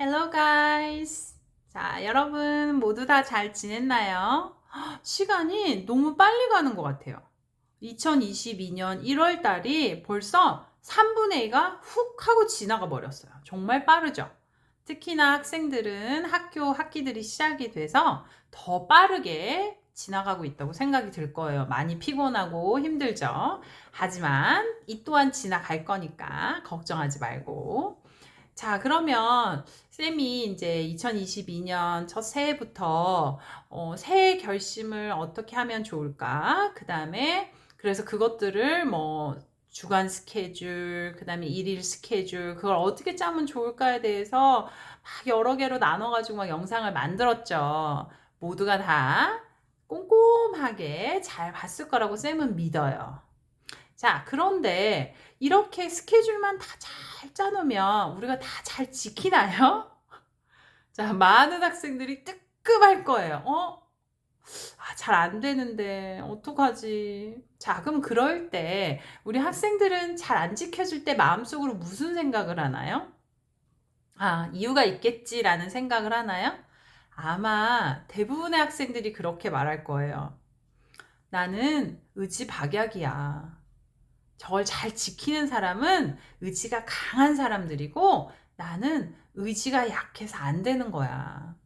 Hello guys. 자, 여러분 모두 다 잘 지냈나요? 시간이 너무 빨리 가는 것 같아요. 2022년 1월 달이 벌써 3분의 2가 훅 하고 지나가 버렸어요. 정말 빠르죠? 특히나 학생들은 학교 학기들이 시작이 돼서 더 빠르게 지나가고 있다고 생각이 들 거예요. 많이 피곤하고 힘들죠? 하지만 이 또한 지나갈 거니까 걱정하지 말고. 자, 그러면 쌤이 이제 2022년 첫 새해부터 새해 결심을 어떻게 하면 좋을까? 그 다음에 그래서 그것들을 뭐 주간 스케줄, 그 다음에 일일 스케줄, 그걸 어떻게 짜면 좋을까에 대해서 막 여러 개로 나눠가지고 막 영상을 만들었죠. 모두가 다 꼼꼼하게 잘 봤을 거라고 쌤은 믿어요. 자, 그런데 이렇게 스케줄만 다 잘 짜놓으면 우리가 다 잘 지키나요? 자, 많은 학생들이 뜨끔할 거예요. 잘 안 되는데, 어떡하지? 자, 그럼 그럴 때, 우리 학생들은 잘 안 지켜줄 때 마음속으로 무슨 생각을 하나요? 이유가 있겠지라는 생각을 하나요? 아마 대부분의 학생들이 그렇게 말할 거예요. 나는 의지박약이야. 저걸 잘 지키는 사람은 의지가 강한 사람들이고 나는 의지가 약해서 안 되는 거야.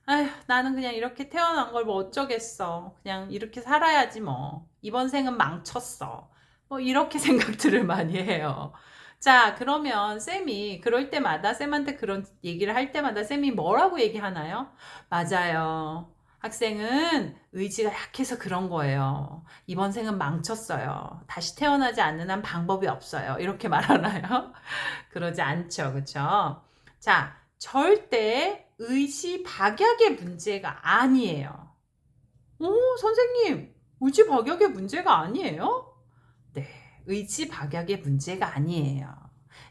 아휴, 나는 그냥 이렇게 태어난 걸 뭐 어쩌겠어. 그냥 이렇게 살아야지 뭐. 이번 생은 망쳤어. 뭐 이렇게 생각들을 많이 해요. 자, 그러면 쌤이 그럴 때마다 쌤한테 그런 얘기를 할 때마다 쌤이 뭐라고 얘기하나요? 맞아요. 학생은 의지가 약해서 그런 거예요. 이번 생은 망쳤어요. 다시 태어나지 않는 한 방법이 없어요. 이렇게 말하나요? 그러지 않죠. 그쵸? 자, 절대 의지박약의 문제가 아니에요. 선생님, 의지박약의 문제가 아니에요? 네, 의지박약의 문제가 아니에요.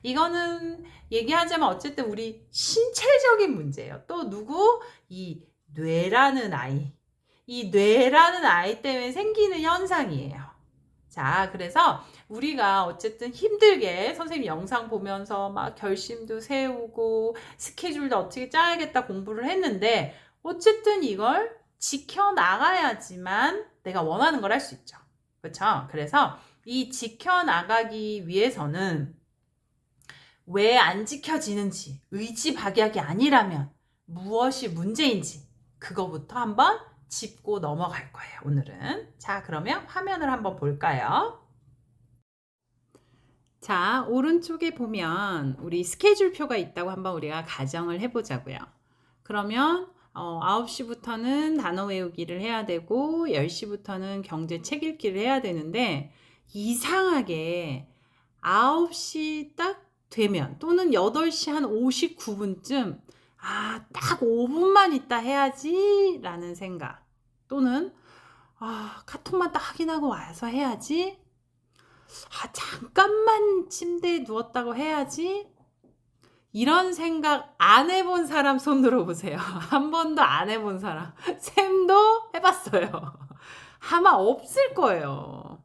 이거는 얘기하자면 어쨌든 우리 신체적인 문제예요. 또 누구? 이 뇌라는 아이. 이 뇌라는 아이 때문에 생기는 현상이에요. 자, 그래서 우리가 어쨌든 힘들게 선생님 영상 보면서 막 결심도 세우고 스케줄도 어떻게 짜야겠다 공부를 했는데 어쨌든 이걸 지켜나가야지만 내가 원하는 걸 할 수 있죠. 그렇죠? 그래서 이 지켜나가기 위해서는 왜 안 지켜지는지 의지박약이 아니라면 무엇이 문제인지 그거부터 한번 짚고 넘어갈 거예요, 오늘은. 자, 그러면 화면을 한번 볼까요? 자, 오른쪽에 보면 우리 스케줄표가 있다고 한번 우리가 가정을 해보자고요. 그러면 9시부터는 단어 외우기를 해야 되고 10시부터는 경제 책 읽기를 해야 되는데 이상하게 9시 딱 되면 또는 8시 한 59분쯤 딱 5분만 있다 해야지 라는 생각 또는 카톡만 딱 확인하고 와서 해야지 잠깐만 침대에 누웠다고 해야지 이런 생각 안 해본 사람 손 들어보세요. 한 번도 안 해본 사람. 쌤도 해봤어요. 아마 없을 거예요.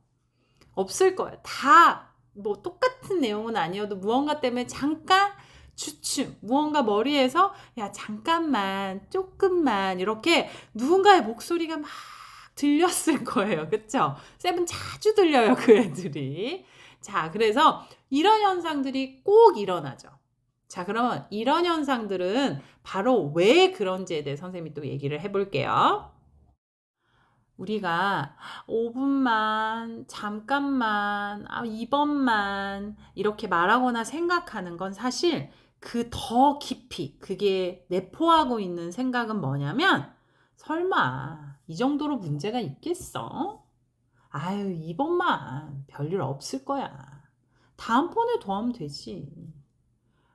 없을 거예요. 다 뭐 똑같은 내용은 아니어도 무언가 때문에 잠깐 주춤, 무언가 머리에서 야 잠깐만, 조금만 이렇게 누군가의 목소리가 막 들렸을 거예요. 그쵸? 쌤은 자주 들려요, 그 애들이. 자, 그래서 이런 현상들이 꼭 일어나죠. 자, 그러면 이런 현상들은 바로 왜 그런지에 대해 선생님이 또 얘기를 해볼게요. 우리가 5분만, 잠깐만, 이번만 이렇게 말하거나 생각하는 건 사실 그 더 깊이 그게 내포하고 있는 생각은 뭐냐면 설마 이 정도로 문제가 있겠어? 아유, 이번만 별일 없을 거야. 다음번에 더 하면 되지.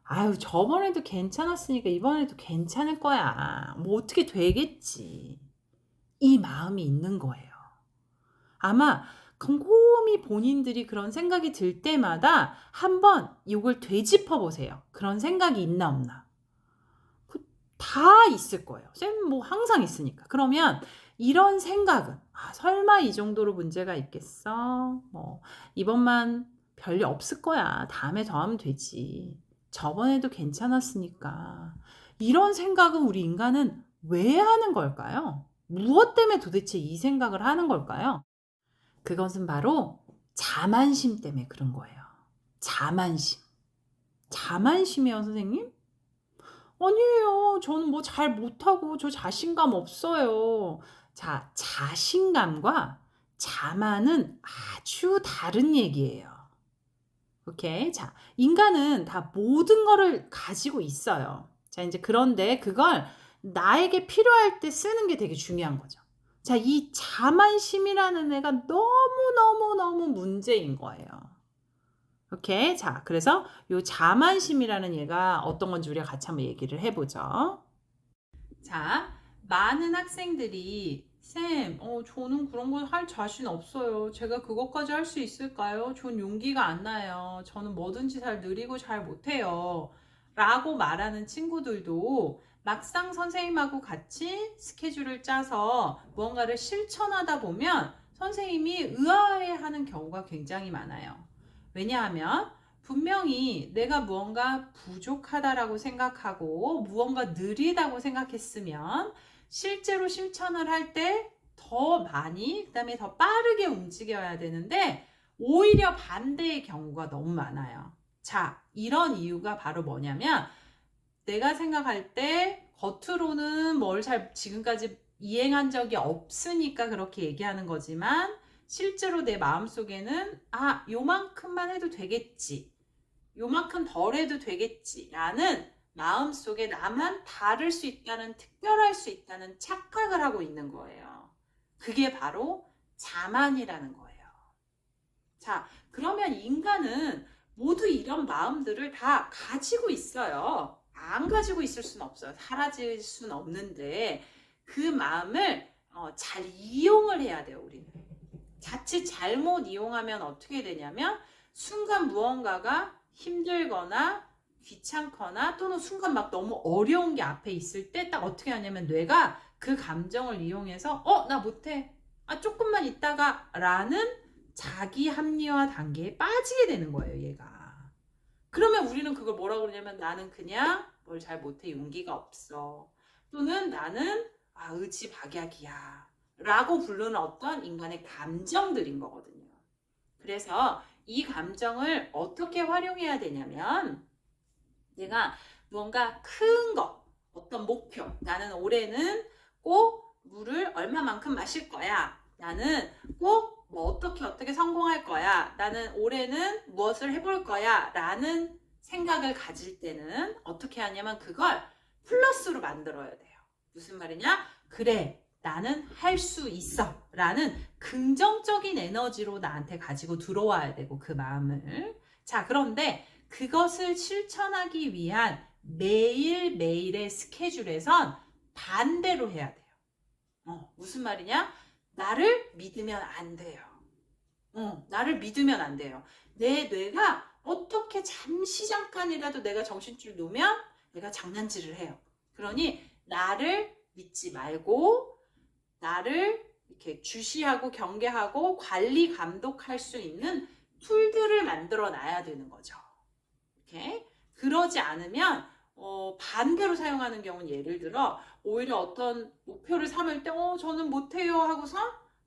아유, 저번에도 괜찮았으니까 이번에도 괜찮을 거야. 뭐 어떻게 되겠지. 이 마음이 있는 거예요. 아마 곰곰이 본인들이 그런 생각이 들 때마다 한번 이걸 되짚어 보세요. 그런 생각이 있나 없나. 다 있을 거예요. 쌤 뭐 항상 있으니까. 그러면 이런 생각은 설마 이 정도로 문제가 있겠어? 뭐 이번만 별일 없을 거야. 다음에 더 하면 되지. 저번에도 괜찮았으니까. 이런 생각은 우리 인간은 왜 하는 걸까요? 무엇 때문에 도대체 이 생각을 하는 걸까요? 그것은 바로 자만심 때문에 그런 거예요. 자만심. 자만심이요, 선생님? 아니에요. 저는 뭐 잘 못하고 저 자신감 없어요. 자, 자신감과 자만은 아주 다른 얘기예요. 오케이. 자, 인간은 다 모든 거를 가지고 있어요. 자, 이제 그런데 그걸 나에게 필요할 때 쓰는 게 되게 중요한 거죠. 자, 이 자만심이라는 애가 너무너무너무 문제인 거예요. 오케이. 자, 그래서 요 자만심이라는 얘가 어떤 건지 우리가 같이 한번 얘기를 해보죠. 자, 많은 학생들이 쌤, 저는 그런 거 할 자신 없어요. 제가 그것까지 할 수 있을까요? 전 용기가 안 나요. 저는 뭐든지 잘 느리고 잘 못해요. 라고 말하는 친구들도 막상 선생님하고 같이 스케줄을 짜서 무언가를 실천하다 보면 선생님이 의아해하는 경우가 굉장히 많아요. 왜냐하면 분명히 내가 무언가 부족하다라고 생각하고 무언가 느리다고 생각했으면 실제로 실천을 할 때 더 많이, 그 다음에 더 빠르게 움직여야 되는데 오히려 반대의 경우가 너무 많아요. 자, 이런 이유가 바로 뭐냐면 내가 생각할 때 겉으로는 뭘 잘 지금까지 이행한 적이 없으니까 그렇게 얘기하는 거지만 실제로 내 마음속에는 요만큼만 해도 되겠지. 요만큼 덜 해도 되겠지. 라는 마음속에 나만 다를 수 있다는, 특별할 수 있다는 착각을 하고 있는 거예요. 그게 바로 자만이라는 거예요. 자, 그러면 인간은 모두 이런 마음들을 다 가지고 있어요. 안 가지고 있을 수는 없어요. 사라질 수는 없는데 그 마음을 잘 이용을 해야 돼요, 우리는. 자칫 잘못 이용하면 어떻게 되냐면 순간 무언가가 힘들거나 귀찮거나 또는 순간 막 너무 어려운 게 앞에 있을 때 딱 어떻게 하냐면 뇌가 그 감정을 이용해서 나 못해. 조금만 있다가 라는 자기 합리화 단계에 빠지게 되는 거예요, 얘가. 그러면 우리는 그걸 뭐라고 그러냐면 나는 그냥 뭘 잘 못해, 용기가 없어. 또는 나는 의지박약이야. 라고 부르는 어떤 인간의 감정들인 거거든요. 그래서 이 감정을 어떻게 활용해야 되냐면 내가 무언가 큰 거, 어떤 목표, 나는 올해는 꼭 물을 얼마만큼 마실 거야. 나는 꼭 뭐 어떻게 성공할 거야. 나는 올해는 무엇을 해볼 거야. 라는 생각을 가질 때는 어떻게 하냐면 그걸 플러스로 만들어야 돼요. 무슨 말이냐? 그래, 나는 할 수 있어. 라는 긍정적인 에너지로 나한테 가지고 들어와야 되고 그 마음을. 자, 그런데 그것을 실천하기 위한 매일매일의 스케줄에선 반대로 해야 돼요. 무슨 말이냐? 나를 믿으면 안 돼요. 나를 믿으면 안 돼요. 내 뇌가 어떻게 잠깐이라도 내가 정신줄 놓으면 내가 장난질을 해요. 그러니 나를 믿지 말고 나를 이렇게 주시하고 경계하고 관리 감독할 수 있는 툴들을 만들어 놔야 되는 거죠. 이렇게 그러지 않으면 반대로 사용하는 경우는 예를 들어 오히려 어떤 목표를 삼을 때 저는 못해요 하고서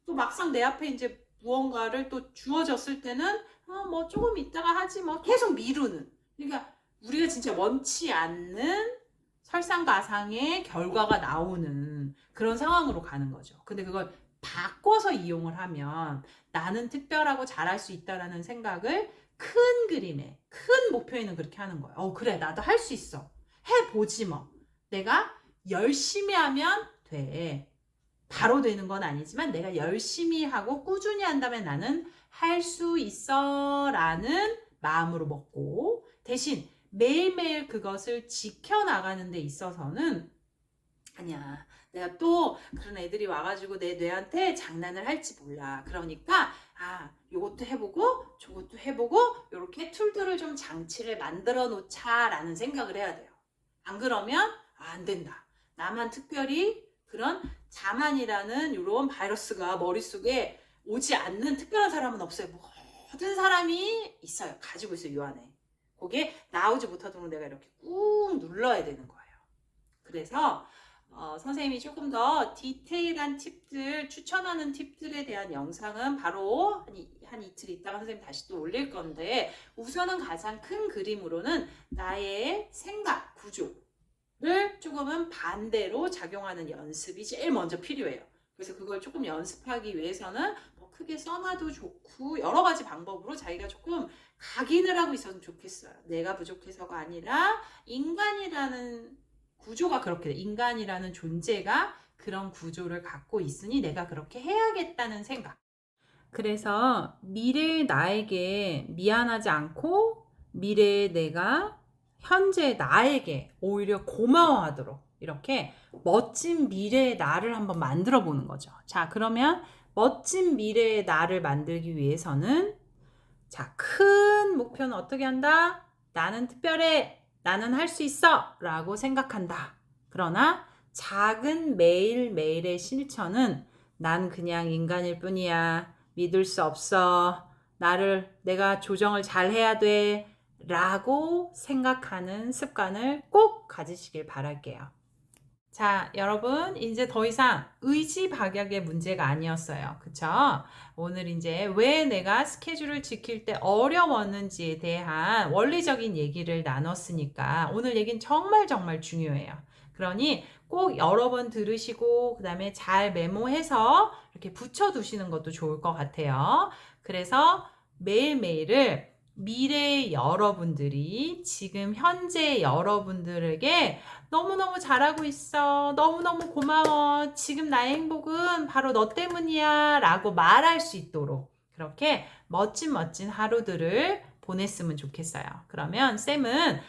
또 막상 내 앞에 이제 무언가를 또 주어졌을 때는 뭐 조금 있다가 하지 뭐 계속 미루는. 그러니까 우리가 진짜 원치 않는 설상가상의 결과가 나오는 그런 상황으로 가는 거죠. 근데 그걸 바꿔서 이용을 하면 나는 특별하고 잘할 수 있다라는 생각을 큰 그림에, 큰 목표에는 그렇게 하는 거예요. 그래, 나도 할 수 있어. 해보지 뭐. 내가 열심히 하면 돼. 바로 되는 건 아니지만 내가 열심히 하고 꾸준히 한다면 나는 할 수 있어 라는 마음으로 먹고 대신 매일매일 그것을 지켜나가는 데 있어서는 아니야. 내가 또 그런 애들이 와가지고 내 뇌한테 장난을 할지 몰라. 그러니까 요것도 해보고 저것도 해보고 이렇게 툴들을 좀 장치를 만들어 놓자라는 생각을 해야 돼요. 안 그러면 안 된다. 나만 특별히 그런 자만이라는 이런 바이러스가 머릿속에 오지 않는 특별한 사람은 없어요. 모든 사람이 있어요. 가지고 있어요. 요 안에. 그게 나오지 못하도록 내가 이렇게 꾹 눌러야 되는 거예요. 그래서 선생님이 조금 더 디테일한 팁들, 추천하는 팁들에 대한 영상은 바로 한 이틀 있다가 선생님 다시 또 올릴 건데, 우선은 가장 큰 그림으로는 나의 생각 구조를 조금은 반대로 작용하는 연습이 제일 먼저 필요해요. 그래서 그걸 조금 연습하기 위해서는 뭐 크게 써놔도 좋고 여러 가지 방법으로 자기가 조금 각인을 하고 있었으면 좋겠어요. 내가 부족해서가 아니라 인간이라는 구조가 그렇게 돼. 인간이라는 존재가 그런 구조를 갖고 있으니 내가 그렇게 해야겠다는 생각. 그래서 미래의 나에게 미안하지 않고 미래의 내가 현재 나에게 오히려 고마워하도록 이렇게 멋진 미래의 나를 한번 만들어 보는 거죠. 자, 그러면 멋진 미래의 나를 만들기 위해서는 자, 큰 목표는 어떻게 한다? 나는 특별해. 나는 할 수 있어. 라고 생각한다. 그러나 작은 매일매일의 실천은 난 그냥 인간일 뿐이야. 믿을 수 없어. 내가 조정을 잘 해야 돼. 라고 생각하는 습관을 꼭 가지시길 바랄게요. 자, 여러분, 이제 더 이상 의지박약의 문제가 아니었어요. 그쵸? 오늘 이제 왜 내가 스케줄을 지킬 때 어려웠는지에 대한 원리적인 얘기를 나눴으니까 오늘 얘기는 정말 정말 중요해요. 그러니 꼭 여러 번 들으시고, 그 다음에 잘 메모해서 이렇게 붙여두시는 것도 좋을 것 같아요. 그래서 매일매일을 미래의 여러분들이 지금 현재 여러분들에게 너무너무 잘하고 있어. 너무너무 고마워. 지금 나의 행복은 바로 너 때문이야. 라고 말할 수 있도록 그렇게 멋진 하루들을 보냈으면 좋겠어요. 그러면 쌤은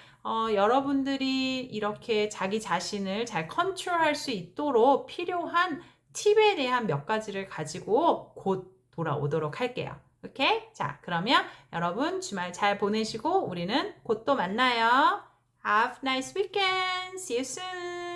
여러분들이 이렇게 자기 자신을 잘 컨트롤할 수 있도록 필요한 팁에 대한 몇 가지를 가지고 곧 돌아오도록 할게요. 오케이? 자, 그러면 여러분 주말 잘 보내시고 우리는 곧 또 만나요. Have a nice weekend. See you soon.